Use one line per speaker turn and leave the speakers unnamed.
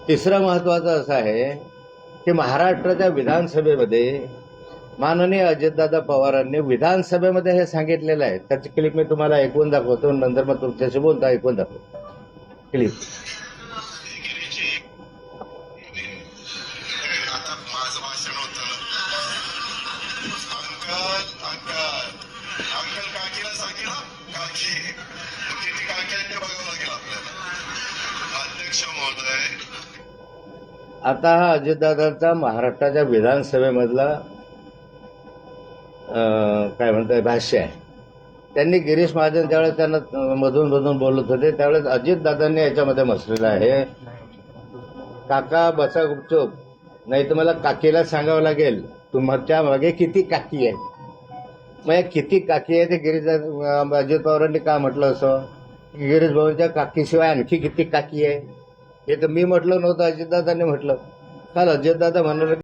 तिसरं महत्वाचं असं आहे की महाराष्ट्राच्या विधानसभेमध्ये माननीय अजितदादा पवारांनी विधानसभेमध्ये हे सांगितलेलं आहे. त्याची क्लिप मी तुम्हाला ऐकून दाखवतो, नंतर मग तुमच्याशी बोलता ऐकून दाखवतो क्लिप.
आता माझं भाषण होतं. अंकल काकीला सांगे ना, काकी किती काकी आहेत ते बघावं लागेल आपल्याला. अध्यक्ष महोदय,
आता हा अजितदादांचा महाराष्ट्राच्या विधानसभेमधला काय म्हणताय भाष्य आहे. त्यांनी गिरीश महाजन त्यावेळेस त्यांना मधून मधून बोलत होते, त्यावेळेस अजितदादांनी याच्यामध्ये म्हटलेलं आहे, काका बसा गुपचूप, नाही तर मला काकीला सांगावं लागेल तुमच्या मागे किती काकी आहे. मग या किती काकी आहे ते अजित पवारांनी का म्हटलं असं? गिरीश भाऊंच्या काकीशिवाय आणखी किती काकी आहे? हे तर मी म्हटलं नव्हतं, अजितदादांनी म्हटलं. काल अजितदादा म्हणाले